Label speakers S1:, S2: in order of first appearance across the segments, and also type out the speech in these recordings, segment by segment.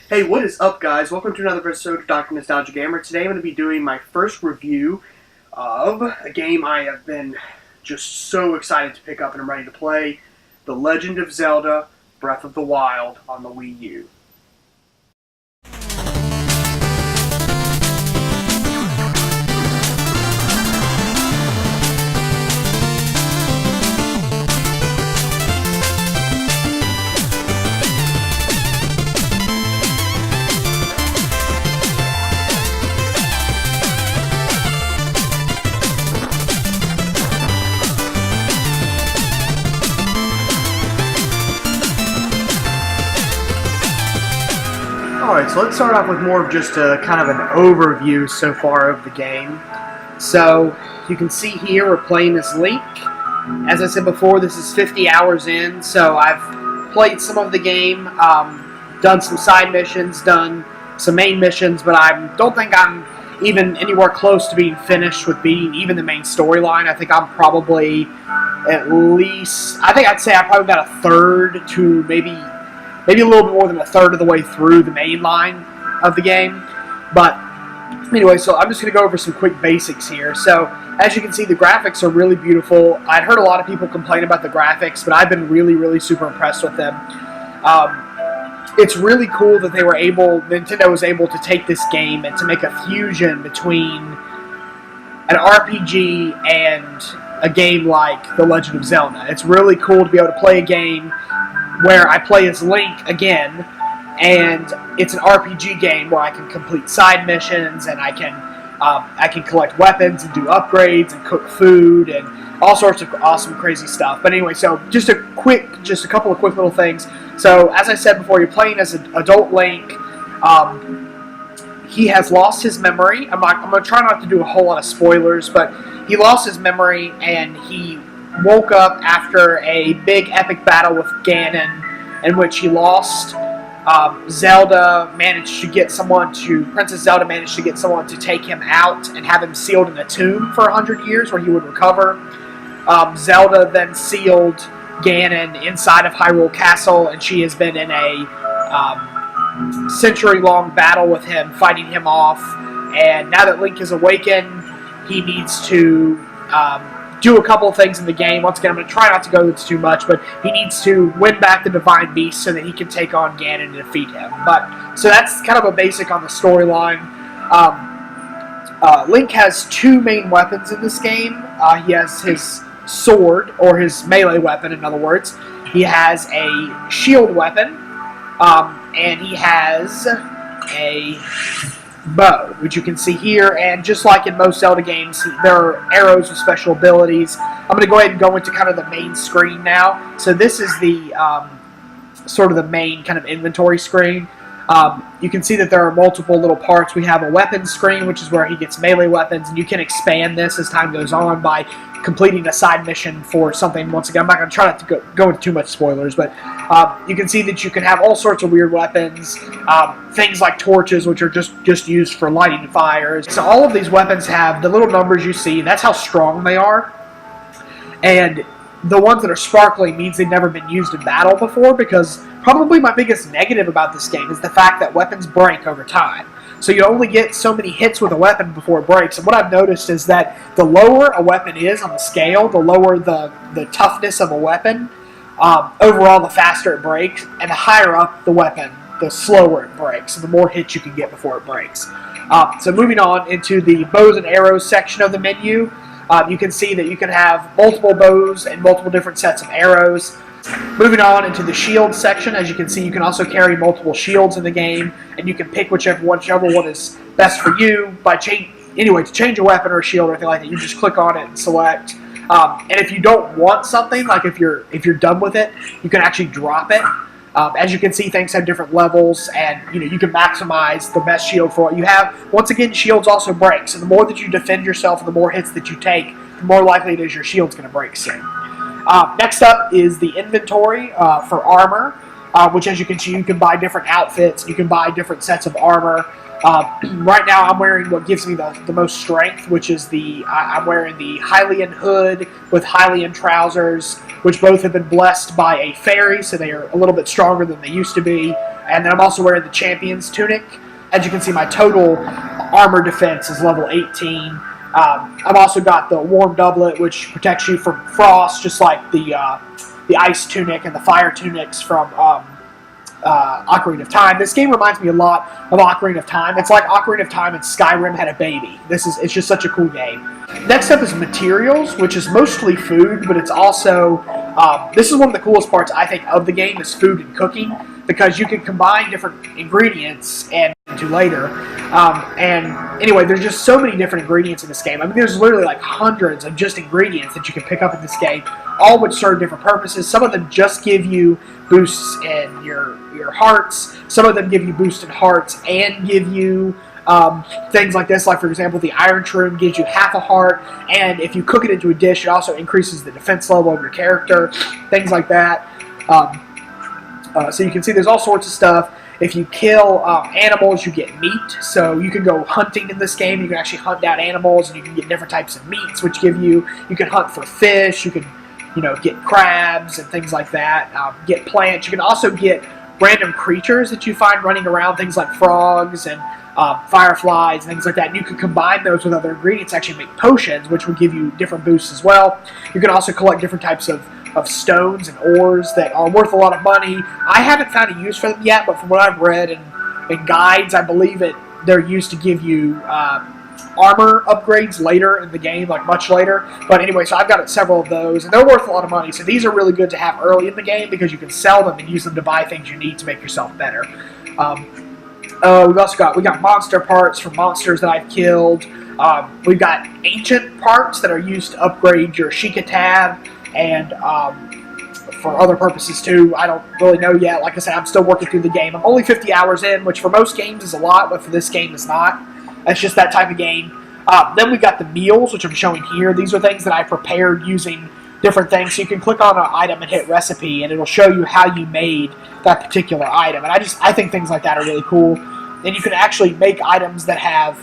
S1: Hey, what is up, guys? Welcome to another episode of Dr.NostalgiaGamer. Today I'm going to be doing my first review of a game I have been just so excited to pick up and I'm ready to play, The Legend of Zelda Breath of the Wild on the Wii U. Alright, so let's start off with more of just a kind of an overview so far of the game. So, you can see here we're playing as Link. As I said before, this is 50 hours in, so I've played some of the game, done some side missions, done some main missions, but I don't think I'm even anywhere close to being finished with beating even the main storyline. I think I'm probably at least, I'd say I'm probably about a third to maybe a little bit more than a third of the way through the main line of the game. But anyway, so I'm just going to go over some quick basics here. So as you can see, the graphics are really beautiful. I'd heard a lot of people complain about the graphics, but I've been really super impressed with them. It's really cool that Nintendo was able to take this game and to make a fusion between an RPG and a game like The Legend of Zelda. It's really cool to be able to play a game where I play as Link again, and it's an RPG game where I can complete side missions and I can collect weapons and do upgrades and cook food and all sorts of awesome, crazy stuff. But anyway, so just a couple of quick little things. So as I said before, you're playing as an adult Link. He has lost his memory. I'm going to try not to do a whole lot of spoilers, but he lost his memory and he woke up after a big epic battle with Ganon in which he lost. Princess Zelda managed to get someone to take him out and have him sealed in a tomb for 100 years where he would recover. Zelda then sealed Ganon inside of Hyrule Castle, and she has been in a century-long battle with him, fighting him off. And now that Link is awakened, he needs to do a couple of things in the game. Once again, I'm going to try not to go into too much, but he needs to win back the Divine Beast so that he can take on Ganon and defeat him. So that's kind of a basic on the storyline. Link has two main weapons in this game. He has his sword, or his melee weapon, in other words. He has a shield weapon, and he has a bow, which you can see here, and just like in most Zelda games, there are arrows with special abilities. I'm going to go ahead and go into kind of the main screen now. So this is the sort of the main kind of inventory screen. You can see that there are multiple little parts. We have a weapons screen, which is where he gets melee weapons, and you can expand this as time goes on by completing a side mission for something. Once again, I'm not going to try not to go into too much spoilers, but you can see that you can have all sorts of weird weapons, things like torches, which are just used for lighting fires. So all of these weapons have the little numbers you see. That's how strong they are. And the ones that are sparkling means they've never been used in battle before, because probably my biggest negative about this game is the fact that weapons break over time. So you only get so many hits with a weapon before it breaks. And what I've noticed is that the lower a weapon is on the scale, the lower the toughness of a weapon, overall the faster it breaks, and the higher up the weapon, the slower it breaks, so the more hits you can get before it breaks. So moving on into the bows and arrows section of the menu, you can see that you can have multiple bows and multiple different sets of arrows. Moving on into the shield section, as you can see, you can also carry multiple shields in the game, and you can pick whichever one is best for you. To change a weapon or a shield or anything like that, you just click on it and select. And if you don't want something, like if you're done with it, you can actually drop it. As you can see, things have different levels, and you can maximize the best shield for what you have. Once again, shields also break, so the more that you defend yourself and the more hits that you take, the more likely it is your shield's going to break soon. Next up is the inventory for armor, which, as you can see, you can buy different outfits, you can buy different sets of armor. Right now I'm wearing what gives me the most strength, which is I'm wearing the Hylian hood with Hylian trousers, which both have been blessed by a fairy, so they are a little bit stronger than they used to be. And then I'm also wearing the Champion's Tunic. As you can see, my total armor defense is level 18. I've also got the Warm Doublet, which protects you from frost, just like the Ice Tunic and the Fire Tunics from Ocarina of Time. This game reminds me a lot of Ocarina of Time. It's like Ocarina of Time and Skyrim had a baby. It's just such a cool game. Next up is materials, which is mostly food, but it's also this is one of the coolest parts I think of the game is food and cooking, because you can combine different ingredients and do later. And anyway, there's just so many different ingredients in this game. I mean, there's literally like hundreds of just ingredients that you can pick up in this game, all which serve different purposes. Some of them just give you boosts in your hearts. Some of them give you boosts in hearts and give you things like this. Like, for example, the Iron Shroom gives you half a heart, and if you cook it into a dish, it also increases the defense level of your character. Things like that. So you can see there's all sorts of stuff. If you kill animals, you get meat. So you can go hunting in this game. You can actually hunt down animals, and you can get different types of meats, which give you can hunt for fish. You can, get crabs and things like that. Get plants. You can also get random creatures that you find running around, things like frogs and fireflies and things like that. And you can combine those with other ingredients to actually make potions, which will give you different boosts as well. You can also collect different types of stones and ores that are worth a lot of money. I haven't found a use for them yet, but from what I've read in guides, I believe they're used to give you armor upgrades later in the game, like much later. But anyway, so I've got several of those, and they're worth a lot of money. So these are really good to have early in the game because you can sell them and use them to buy things you need to make yourself better. We got monster parts from monsters that I've killed. We've got ancient parts that are used to upgrade your Sheikah tab, and for other purposes too. I don't really know yet. Like I said, I'm still working through the game. I'm only 50 hours in, which for most games is a lot, but for this game is not. It's just that type of game. Then we've got the meals, which I'm showing here. These are things that I prepared using different things. So you can click on an item and hit recipe, and it'll show you how you made that particular item. And I think things like that are really cool. And you can actually make items that have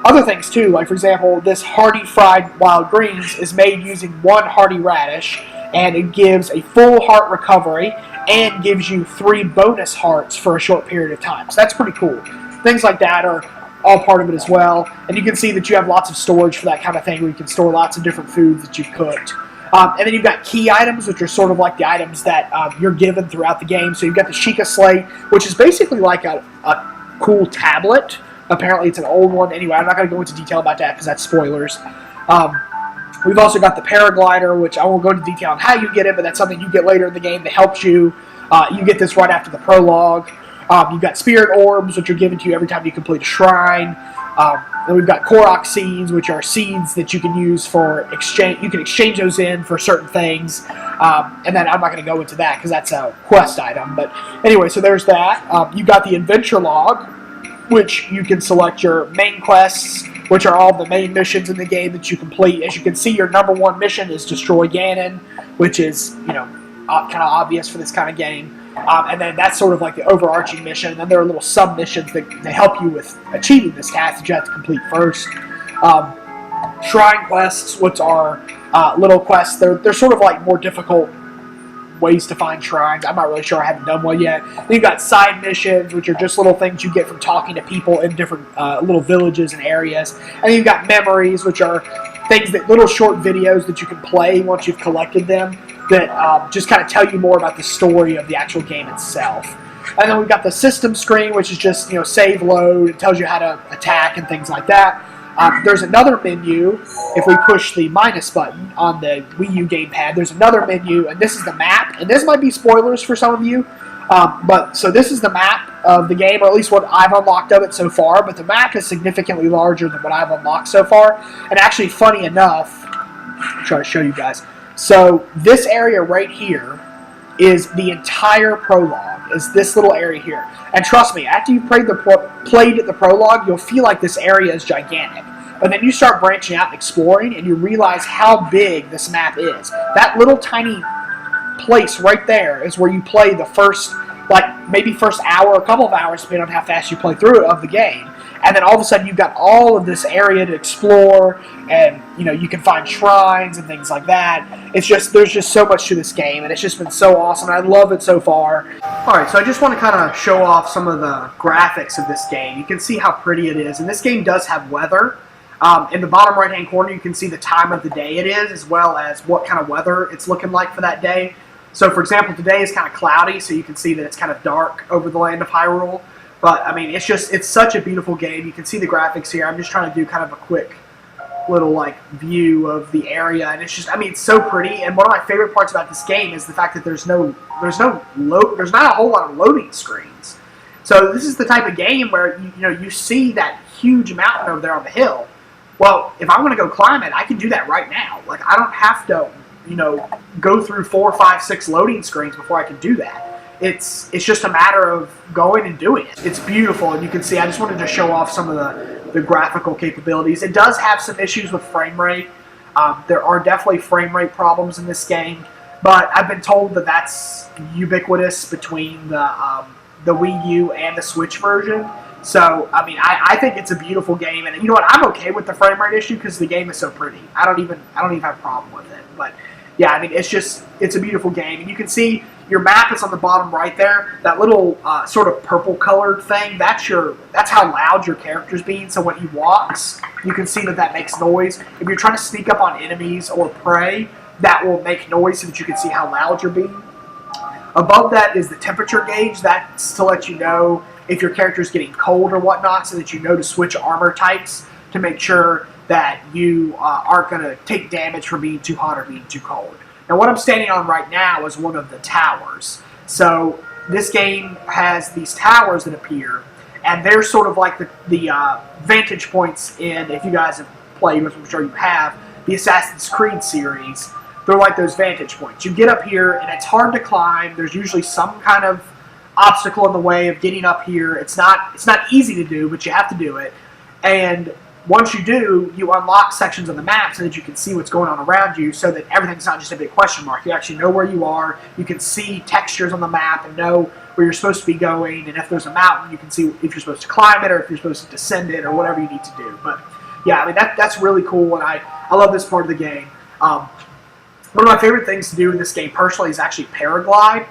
S1: other things too. Like, for example, this hearty fried wild greens is made using one hearty radish, and it gives a full heart recovery and gives you 3 bonus hearts for a short period of time. So that's pretty cool. Things like that are all part of it as well. And you can see that you have lots of storage for that kind of thing, where you can store lots of different foods that you've cooked. And then you've got key items, which are sort of like the items that you're given throughout the game. So you've got the Sheikah Slate, which is basically like a cool tablet. Apparently it's an old one. Anyway, I'm not going to go into detail about that because that's spoilers. We've also got the paraglider, which I won't go into detail on how you get it, but that's something you get later in the game that helps you. You get this right after the prologue. You've got spirit orbs, which are given to you every time you complete a shrine. Then we've got Korok seeds, which are seeds that you can use for exchange. You can exchange those in for certain things. And then I'm not going to go into that because that's a quest item. But anyway, so there's that. You've got the adventure log, which you can select your main quests, which are all the main missions in the game that you complete. As you can see, your #1 mission is Destroy Ganon, which is, kind of obvious for this kind of game. And then that's sort of like the overarching mission. And then there are little sub-missions that help you with achieving this task that you have to complete first. Shrine quests, which are little quests. They're sort of like more difficult ways to find shrines. I'm not really sure. I haven't done one yet. Then you've got side missions, which are just little things you get from talking to people in different little villages and areas. And then you've got memories, which are little short videos that you can play once you've collected them, that just kind of tell you more about the story of the actual game itself. And then we've got the system screen, which is just, save, load. It tells you how to attack and things like that. There's another menu. If we push the minus button on the Wii U gamepad, there's another menu, and this is the map. And this might be spoilers for some of you, so this is the map of the game, or at least what I've unlocked of it so far. But the map is significantly larger than what I've unlocked so far. And actually, funny enough, I'll try to show you guys. So this area right here is the entire prologue. Is this little area here. And trust me, after you've played the prologue, you'll feel like this area is gigantic. But then you start branching out and exploring, and you realize how big this map is. That little tiny place right there is where you play the first, maybe first hour, a couple of hours, depending on how fast you play through it, of the game. and then all of a sudden you've got all of this area to explore, and you can find shrines and things like that. There's just so much to this game, and it's just been so awesome. I love it so far. Alright, so I just want to kind of show off some of the graphics of this game. You can see how pretty it is, and this game does have weather. In the bottom right hand corner you can see the time of the day it is, as well as what kind of weather it's looking like for that day. So for example, today is kind of cloudy, so you can see that it's kind of dark over the land of Hyrule. But I mean, it's such a beautiful game. You can see the graphics here. I'm just trying to do kind of a quick little view of the area, and it's it's so pretty. And one of my favorite parts about this game is the fact that there's not a whole lot of loading screens. So this is the type of game where you see that huge mountain over there on the hill. Well, if I want to go climb it, I can do that right now. Like, I don't have to, go through 4, 5, 6 loading screens before I can do that. It's just a matter of going and doing it. It's beautiful, and you can see, I just wanted to show off some of the graphical capabilities. It does have some issues with frame rate. There are definitely frame rate problems in this game, but I've been told that that's ubiquitous between the Wii U and the Switch version. So, I mean, I think it's a beautiful game, and you know what? I'm okay with the frame rate issue because the game is so pretty. I don't even have a problem with it. But yeah, I mean, it's a beautiful game, and you can see your map is on the bottom right there. That little sort of purple colored thing, that's how loud your character's being. So when he walks, you can see that makes noise. If you're trying to sneak up on enemies or prey, that will make noise so that you can see how loud you're being. Above that is the temperature gauge. That's to let you know if your character is getting cold or whatnot, so that you know to switch armor types to make sure that you aren't going to take damage from being too hot or being too cold. Now, what I'm standing on right now is one of the towers. So this game has these towers that appear, and they're sort of like the vantage points in, if you guys have played, which I'm sure you have, the Assassin's Creed series. They're like those vantage points. You get up here, and it's hard to climb. There's usually some kind of obstacle in the way of getting up here. It's not easy to do, but you have to do it. And once you do, you unlock sections of the map so that you can see what's going on around you, so that everything's not just a big question mark. You actually know where you are. You can see textures on the map and know where you're supposed to be going. And if there's a mountain, you can see if you're supposed to climb it or if you're supposed to descend it or whatever you need to do. But yeah, I mean, that's really cool, and I love this part of the game. One of my favorite things to do in this game personally is actually paraglide,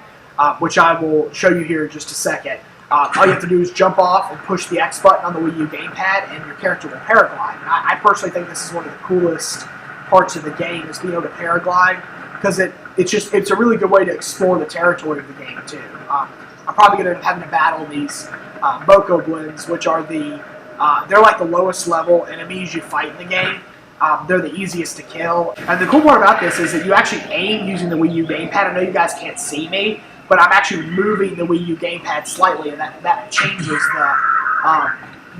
S1: which I will show you here in just a second. All you have to do is jump off and push the X button on the Wii U gamepad, and your character will paraglide. And I personally think this is one of the coolest parts of the game, is being able to paraglide, because it's a really good way to explore the territory of the game too. I'm probably going to end up having to battle these Bokoblins, which are they're like the lowest level enemies you fight in the game. They're the easiest to kill. And the cool part about this is that you actually aim using the Wii U gamepad. I know you guys can't see me, but I'm actually moving the Wii U gamepad slightly, and that changes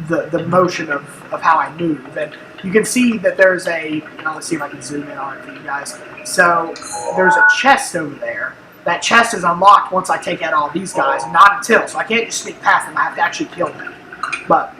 S1: the motion of how I move. And you can see that there's let's see if I can zoom in on it for you guys. So there's a chest over there. That chest is unlocked once I take out all these guys, not until. So I can't just sneak past them. I have to actually kill them. But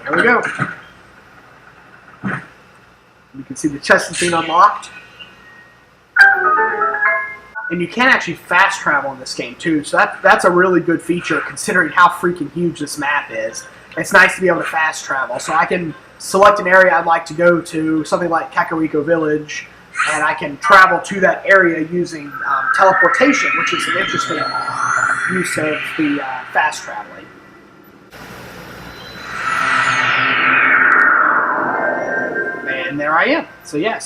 S1: there we go. You can see the chest is being unlocked. And you can actually fast travel in this game too, so that's a really good feature considering how freaking huge this map is. It's nice to be able to fast travel, so I can select an area I'd like to go to, something like Kakariko Village, and I can travel to that area using teleportation, which is an interesting use of the fast traveling. And there I am. So yeah,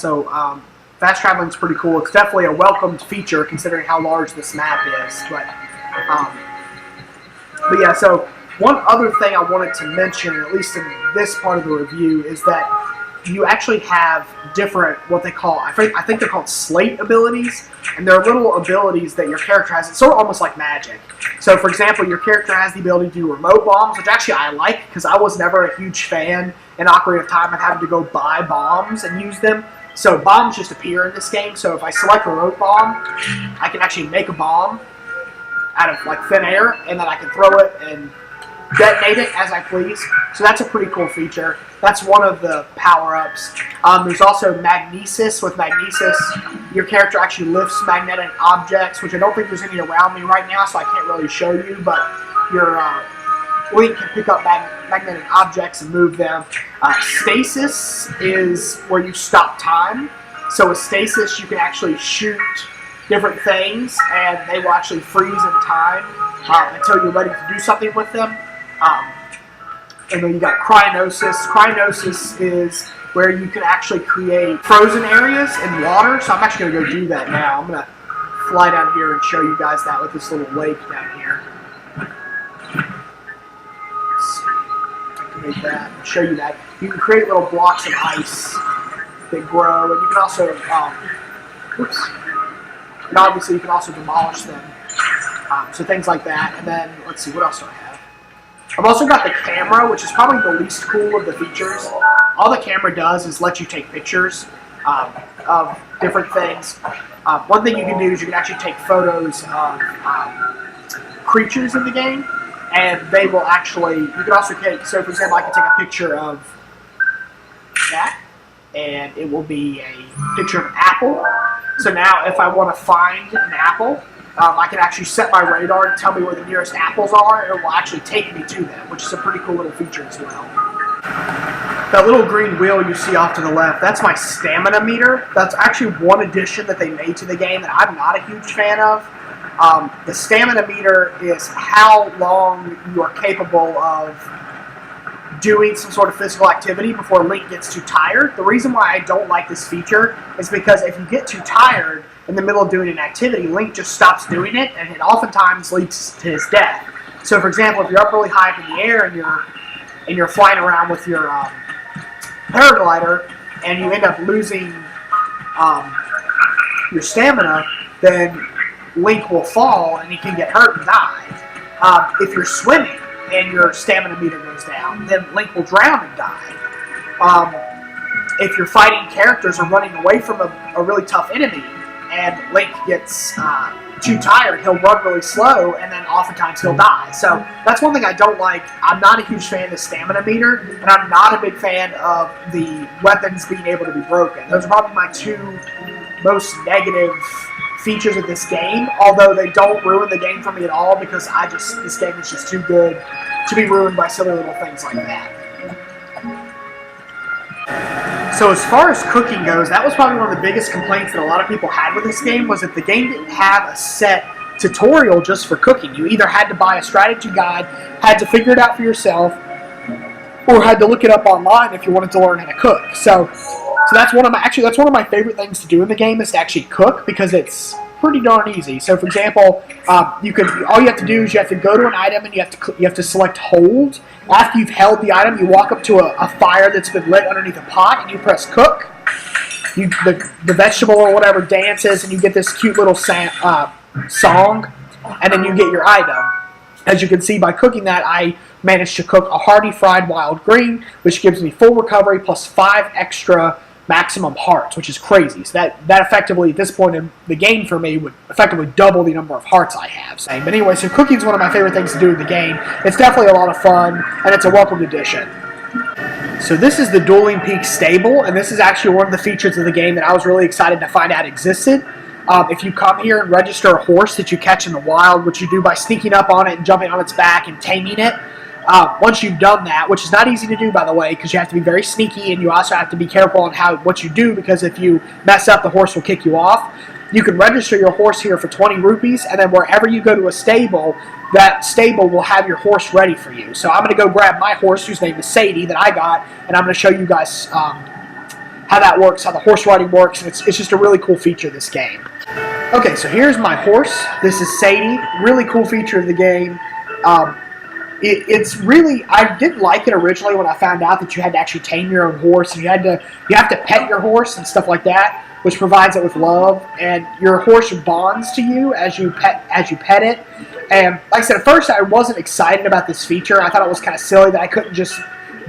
S1: fast traveling is pretty cool. It's definitely a welcomed feature considering how large this map is. But yeah, so one other thing I wanted to mention, at least in this part of the review, is that you actually have different, what they call, I think they're called slate abilities, and they're little abilities that your character has. It's sort of almost like magic. So, for example, your character has the ability to do remote bombs, which actually I like, because I was never a huge fan in Ocarina of Time of having to go buy bombs and use them. So bombs just appear in this game. So if I select remote bomb, I can actually make a bomb out of like thin air, and then I can throw it and detonate it as I please. So that's a pretty cool feature. That's one of the power-ups. There's also magnesis. With magnesis, your character actually lifts magnetic objects, which I don't think there's any around me right now, so I can't really show you, but your Link can pick up magnetic objects and move them. Stasis is where you stop time. So with stasis, you can actually shoot different things, and they will actually freeze in time until you're ready to do something with them. And then you got cryognosis. Cryognosis is where you can actually create frozen areas in water. So I'm actually going to go do that now. I'm going to fly down here and show you guys that with this little lake down here. Let's see. I can make that and show you that. You can create little blocks of ice that grow, and you can also, and obviously you can also demolish them. So things like that. And then, let's see, what else do I have? I've also got the camera, which is probably the least cool of the features. All the camera does is let you take pictures of different things. One thing you can do is you can actually take photos of creatures in the game, and they will actually, you can also take, so for example, I can take a picture of that, and it will be a picture of an apple. So now if I want to find an apple, I can actually set my radar to tell me where the nearest apples are, and it will actually take me to them, which is a pretty cool little feature as well. That little green wheel you see off to the left, that's my stamina meter. That's actually one addition that they made to the game that I'm not a huge fan of. The stamina meter is how long you are capable of doing some sort of physical activity before Link gets too tired. The reason why I don't like this feature is because if you get too tired in the middle of doing an activity, Link just stops doing it, and it oftentimes leads to his death. So for example, if you're up really high up in the air and you're flying around with your paraglider and you end up losing your stamina, then Link will fall and he can get hurt and die. If you're swimming and your stamina meter goes down, then Link will drown and die. If you're fighting characters or running away from a really tough enemy and Link gets too tired, he'll run really slow and then oftentimes he'll die. So that's one thing I don't like. I'm not a huge fan of the stamina meter, and I'm not a big fan of the weapons being able to be broken. Those are probably my two most negative features of this game, although they don't ruin the game for me at all, because this game is just too good to be ruined by silly little things like that. So as far as cooking goes, that was probably one of the biggest complaints that a lot of people had with this game, was that the game didn't have a set tutorial just for cooking. You either had to buy a strategy guide, had to figure it out for yourself, or had to look it up online if you wanted to learn how to cook. So that's one of my favorite things to do in the game, is to actually cook, because it's pretty darn easy. So for example, all you have to do is you have to go to an item and you have to select hold. After you've held the item, you walk up to a fire that's been lit underneath a pot and you press cook. The vegetable or whatever dances and you get this cute little song, and then you get your item. As you can see, by cooking that, I managed to cook a hearty fried wild green, which gives me full recovery plus 5 extra maximum hearts, which is crazy. So that effectively, at this point in the game for me, would effectively double the number of hearts I have. But anyway, so cooking is one of my favorite things to do in the game. It's definitely a lot of fun, and it's a welcome addition. So this is the Dueling Peaks stable, and this is actually one of the features of the game that I was really excited to find out existed. If you come here and register a horse that you catch in the wild, which you do by sneaking up on it and jumping on its back and taming it, once you've done that, which is not easy to do, by the way, because you have to be very sneaky, and you also have to be careful on what you do, because if you mess up, the horse will kick you off. You can register your horse here for 20 rupees, and then wherever you go to a stable, that stable will have your horse ready for you. So I'm going to go grab my horse, whose name is Sadie, that I got, and I'm going to show you guys how that works, how the horse riding works, and it's just a really cool feature of this game. Okay, so here's my horse. This is Sadie. Really cool feature of the game. It's really, I didn't like it originally when I found out that you had to actually tame your own horse, and you have to pet your horse and stuff like that, which provides it with love, and your horse bonds to you as you pet it. And like I said, at first I wasn't excited about this feature. I thought it was kind of silly that I couldn't just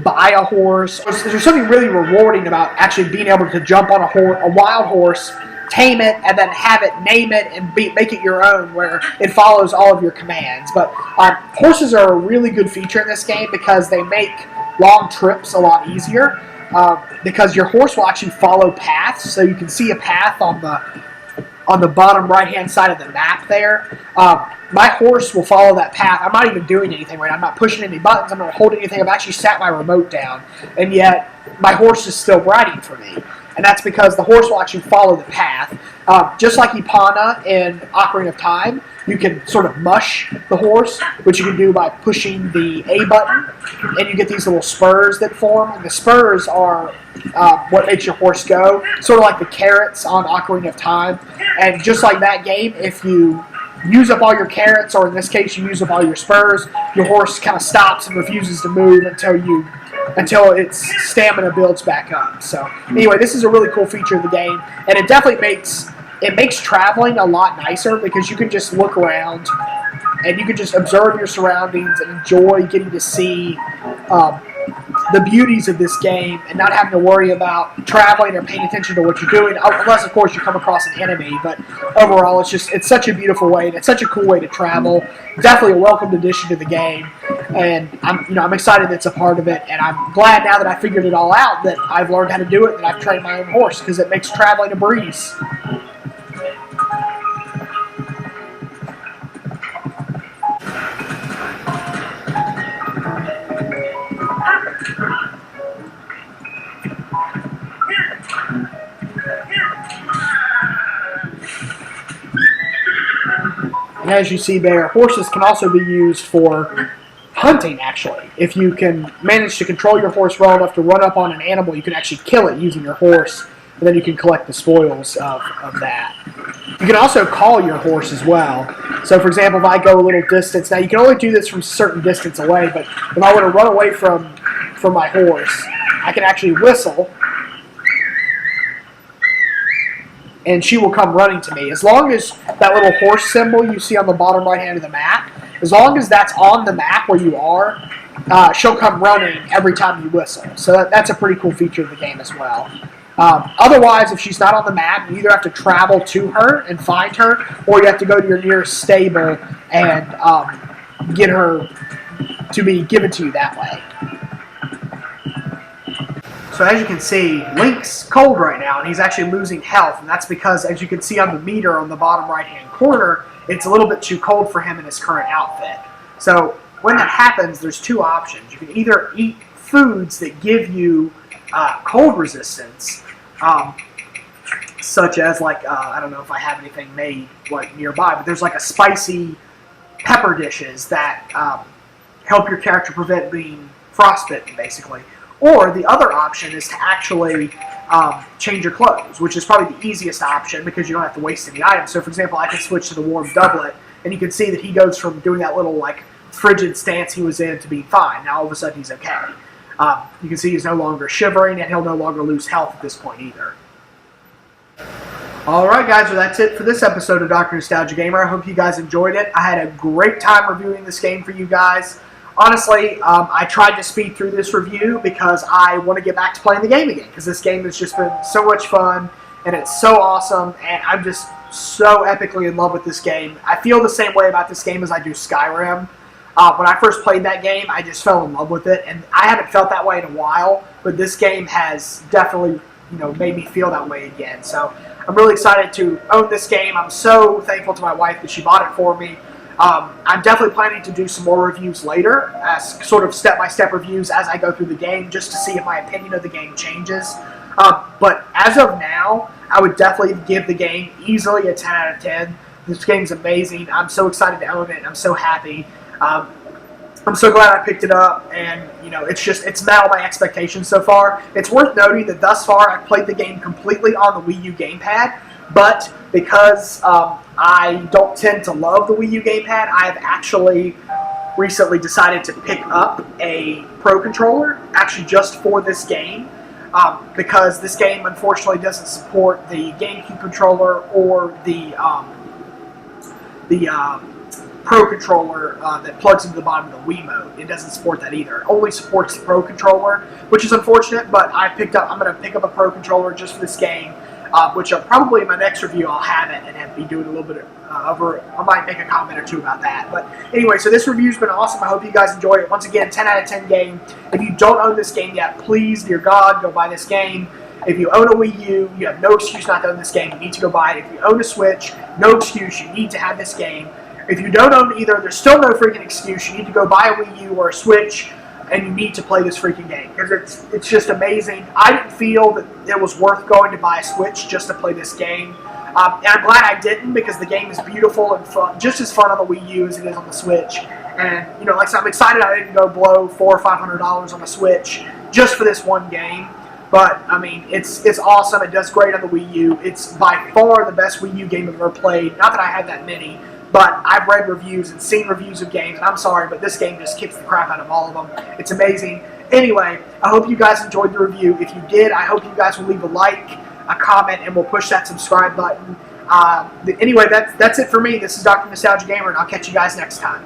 S1: buy a horse. There's something really rewarding about actually being able to jump on a wild horse tame it, and then have it name it and make it your own, where it follows all of your commands. But horses are a really good feature in this game because they make long trips a lot easier. Because your horse will actually follow paths, so you can see a path on the bottom right-hand side of the map there. My horse will follow that path. I'm not even doing anything right now. I'm not pushing any buttons. I'm not holding anything. I've actually sat my remote down, and yet my horse is still riding for me. And that's because the horse will actually follow the path. Just like Ipana in Ocarina of Time, you can sort of mush the horse, which you can do by pushing the A button, and you get these little spurs that form. And the spurs are what makes your horse go, sort of like the carrots on Ocarina of Time. And just like that game, if you use up all your carrots, or in this case, you use up all your spurs, your horse kind of stops and refuses to move until its stamina builds back up. So anyway, this is a really cool feature of the game, and it definitely makes traveling a lot nicer because you can just look around and you can just observe your surroundings and enjoy getting to see the beauties of this game and not having to worry about traveling or paying attention to what you're doing, unless of course you come across an enemy. But overall, it's such a beautiful way, and it's such a cool way to travel. Definitely a welcomed addition to the game, and I'm excited that it's a part of it, and I'm glad now that I figured it all out that I've learned how to do it, that I've trained my own horse, because it makes traveling a breeze. And as you see there, horses can also be used for hunting, actually. If you can manage to control your horse well enough to run up on an animal, you can actually kill it using your horse, and then you can collect the spoils of that. You can also call your horse as well. So, for example, if I go a little distance, now you can only do this from a certain distance away, but if I want to run away from my horse, I can actually whistle, and she will come running to me. As long as that little horse symbol you see on the bottom right hand of the map, as long as that's on the map where you are, she'll come running every time you whistle. So that's a pretty cool feature of the game as well. Otherwise, if she's not on the map, you either have to travel to her and find her, or you have to go to your nearest stable and get her to be given to you that way. So as you can see, Link's cold right now, and he's actually losing health, and that's because, as you can see on the meter on the bottom right-hand corner, it's a little bit too cold for him in his current outfit. So when that happens, there's two options. You can either eat foods that give you cold resistance, such as I don't know if I have anything made nearby, but there's a spicy pepper dishes that help your character prevent being frostbitten, basically. Or the other option is to actually change your clothes, which is probably the easiest option because you don't have to waste any items. So, for example, I can switch to the warm doublet, and you can see that he goes from doing that little frigid stance he was in to being fine. Now all of a sudden he's okay. You can see he's no longer shivering, and he'll no longer lose health at this point either. Alright guys, well that's it for this episode of Dr. Nostalgia Gamer. I hope you guys enjoyed it. I had a great time reviewing this game for you guys. Honestly, I tried to speed through this review because I want to get back to playing the game again, because this game has just been so much fun, and it's so awesome, and I'm just so epically in love with this game. I feel the same way about this game as I do Skyrim. When I first played that game, I just fell in love with it, and I haven't felt that way in a while, but this game has definitely, made me feel that way again. So I'm really excited to own this game. I'm so thankful to my wife that she bought it for me. I'm definitely planning to do some more reviews later, as sort of step-by-step reviews as I go through the game, just to see if my opinion of the game changes. But as of now, I would definitely give the game easily a 10 out of 10. This game's amazing. I'm so excited to own it, and I'm so happy. I'm so glad I picked it up, and it's met all my expectations so far. It's worth noting that thus far I've played the game completely on the Wii U gamepad, but because I don't tend to love the Wii U gamepad, I've actually recently decided to pick up a Pro controller, actually just for this game, because this game unfortunately doesn't support the GameCube controller or the Pro controller that plugs into the bottom of the Wiimote. It doesn't support that either. It only supports the Pro controller, which is unfortunate, but I'm going to pick up a Pro controller just for this game. which probably in my next review I'll have it and be doing a little bit over. I might make a comment or two about that. But anyway, so this review's been awesome. I hope you guys enjoyed it. Once again, 10 out of 10 game. If you don't own this game yet, please, dear God, go buy this game. If you own a Wii U, you have no excuse not to own this game. You need to go buy it. If you own a Switch, no excuse. You need to have this game. If you don't own either, there's still no freaking excuse. You need to go buy a Wii U or a Switch, and you need to play this freaking game because it's just amazing. I didn't feel that it was worth going to buy a Switch just to play this game. And I'm glad I didn't because the game is beautiful and fun, just as fun on the Wii U as it is on the Switch. And, you know, like I said, I'm excited I didn't go blow $400 or $500 on the Switch just for this one game. But, I mean, it's awesome. It does great on the Wii U. It's by far the best Wii U game I've ever played. Not that I had that many, but I've read reviews and seen reviews of games, and I'm sorry, but this game just kicks the crap out of all of them. It's amazing. Anyway, I hope you guys enjoyed the review. If you did, I hope you guys will leave a like, a comment, and we'll push that subscribe button. Anyway, that's it for me. This is Dr. NostalgiaGamer, and I'll catch you guys next time.